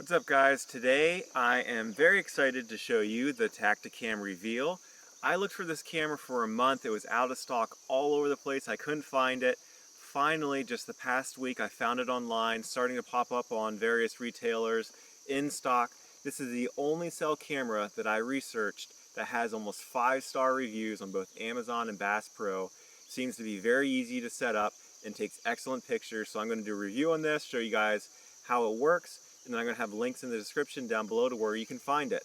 What's up guys? Today I am very excited to show you the Tactacam Reveal. I looked for this camera for a month. It was out of stock all over the place. I couldn't find it. Finally, just the past week, I found it online, starting to pop up on various retailers in stock. This is the only cell camera that I researched that has almost 5-star reviews on both Amazon and BassPro. Seems to be very easy to set up and takes excellent pictures. So I'm going to do a review on this, show you guys how it works, and then I'm going to have links in the description down below to where you can find it.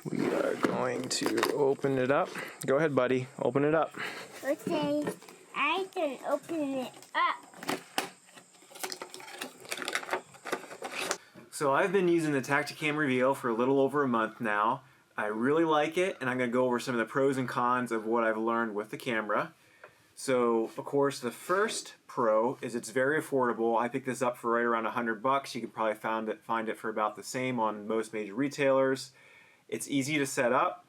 We are going to open it up. Go ahead, buddy. Open it up. Okay, I can open it up. So I've been using the Tactacam Reveal for a little over a month now. I really like it, and I'm going to go over some of the pros and cons of what I've learned with the camera. So, of course, the first pro is it's very affordable. I picked this up for right around $100. You can probably find it for about the same on most major retailers. It's easy to set up.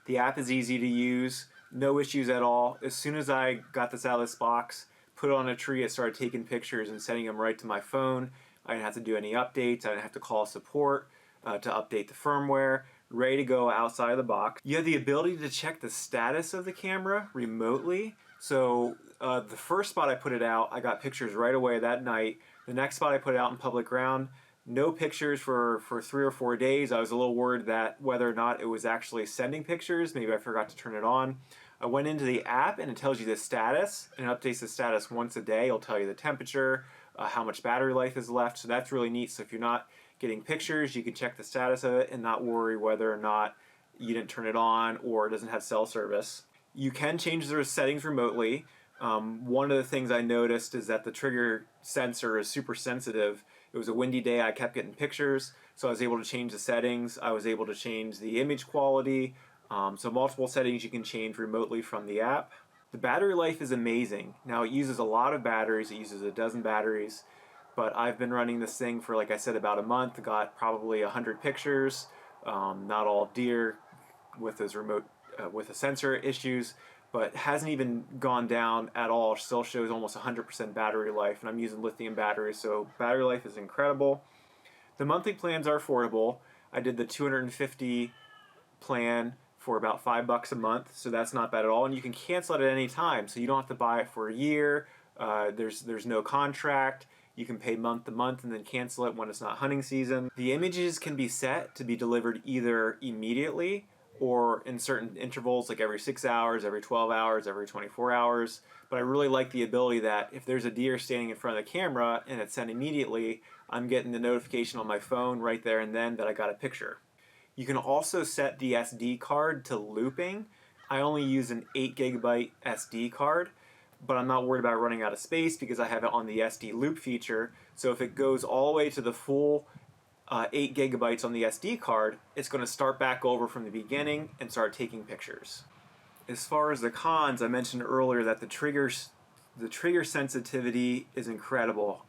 The app is easy to use. No issues at all. As soon as I got this out of this box, put it on a tree, it started taking pictures and sending them right to my phone. I didn't have to do any updates. I didn't have to call support to update the firmware. Ready to go outside of the box. You have the ability to check the status of the camera remotely. So the first spot I put it out, I got pictures right away that night. The next spot I put it out in public ground, no pictures for 3 or 4 days. I was a little worried that whether or not it was actually sending pictures. Maybe I forgot to turn it on. I went into the app and it tells you the status, and it updates the status once a day. It'll tell you the temperature, how much battery life is left. So that's really neat. So if you're not getting pictures, you can check the status of it and not worry whether or not you didn't turn it on or it doesn't have cell service. You can change the settings remotely. One of the things I noticed is that the trigger sensor is super sensitive. It was a windy day, I kept getting pictures, so I was able to change the settings. I was able to change the image quality. So multiple settings you can change remotely from the app. The battery life is amazing. Now it uses a lot of batteries. It uses a dozen batteries. But I've been running this thing for, like I said, about a month. Got probably 100 pictures, not all deer with those remote, with the sensor issues, but hasn't even gone down at all. Still shows almost 100% battery life, and I'm using lithium batteries, so battery life is incredible. The monthly plans are affordable. I did the 250 plan for about $5 a month, so that's not bad at all, and you can cancel it at any time, so you don't have to buy it for a year. There's no contract. You can pay month to month and then cancel it when it's not hunting season. The images can be set to be delivered either immediately or in certain intervals, like every 6 hours, every 12 hours, every 24 hours. But I really like the ability that if there's a deer standing in front of the camera and it's sent immediately, I'm getting the notification on my phone right there and then that I got a picture. You can also set the SD card to looping. I only use an 8GB SD card, but I'm not worried about running out of space because I have it on the SD loop feature. So if it goes all the way to the full 8 GB on the SD card, it's going to start back over from the beginning and start taking pictures. As far as the cons, I mentioned earlier that the trigger sensitivity is incredible.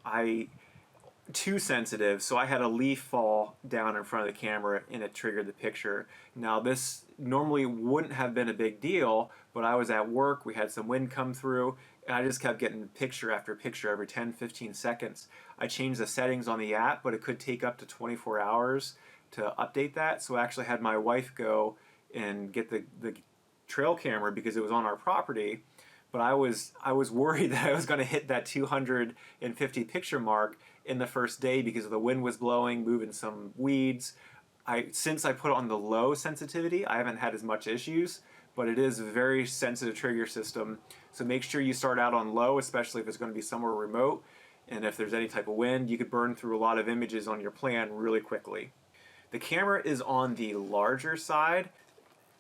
Too sensitive, so I had a leaf fall down in front of the camera and it triggered the picture. Now this normally wouldn't have been a big deal, but I was at work, we had some wind come through, and I just kept getting picture after picture every 10-15 seconds. I changed the settings on the app, but it could take up to 24 hours to update that, so I actually had my wife go and get the trail camera because it was on our property. But I was worried that I was going to hit that 250 picture mark in the first day because the wind was blowing, moving some weeds. Since I put it on the low sensitivity, I haven't had as much issues, but it is a very sensitive trigger system. So make sure you start out on low, especially if it's going to be somewhere remote. And if there's any type of wind, you could burn through a lot of images on your plan really quickly. The camera is on the larger side.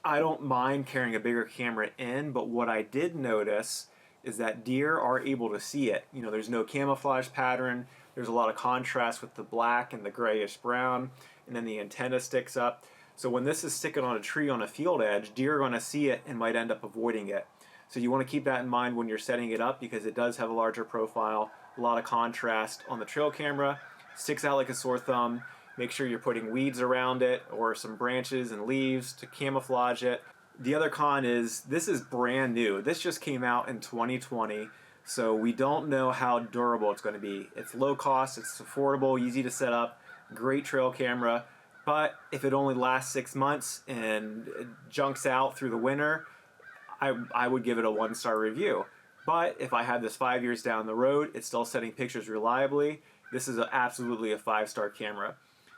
I don't mind carrying a bigger camera in, but what I did notice is that deer are able to see it. You know, there's no camouflage pattern. There's a lot of contrast with the black and the grayish brown, and then the antenna sticks up. So when this is sticking on a tree on a field edge, deer are going to see it and might end up avoiding it. So you want to keep that in mind when you're setting it up because it does have a larger profile, a lot of contrast on the trail camera, sticks out like a sore thumb. Make sure you're putting weeds around it or some branches and leaves to camouflage it. The other con is this is brand new. This just came out in 2020, so we don't know how durable it's going to be. It's low cost, it's affordable, easy to set up, great trail camera. But if it only lasts 6 months and it junks out through the winter, I would give it a 1-star review. But if I had this 5 years down the road, it's still sending pictures reliably, this is absolutely a 5-star camera.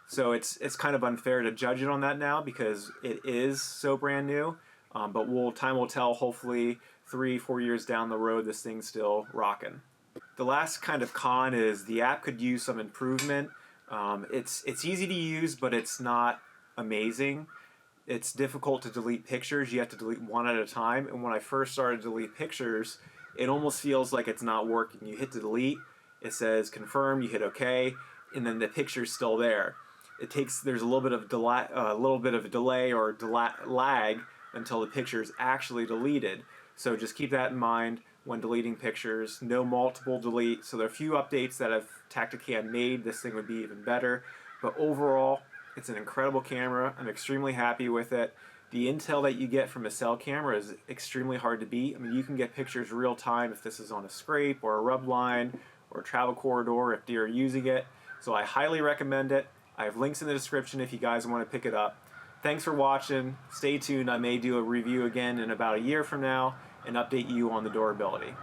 So it's kind of unfair to judge it on that now because it is so brand new. But time will tell. Hopefully 3-4 years down the road, this thing's still rocking. The last kind of con is the app could use some improvement. It's easy to use, but it's not amazing. It's difficult to delete pictures. You have to delete one at a time. And when I first started to delete pictures, it almost feels like it's not working. You hit delete, it says confirm, you hit OK, and then the picture's still there. There's a little bit of delay or lag until the picture is actually deleted. So just keep that in mind when deleting pictures. No multiple delete. So there are a few updates that if Tactacam made, this thing would be even better. But overall, it's an incredible camera. I'm extremely happy with it. The intel that you get from a cell camera is extremely hard to beat. I mean, you can get pictures real time if this is on a scrape or a rub line or a travel corridor if deer are using it. So I highly recommend it. I have links in the description if you guys want to pick it up. Thanks for watching. Stay tuned. I may do a review again in about a year from now and update you on the durability.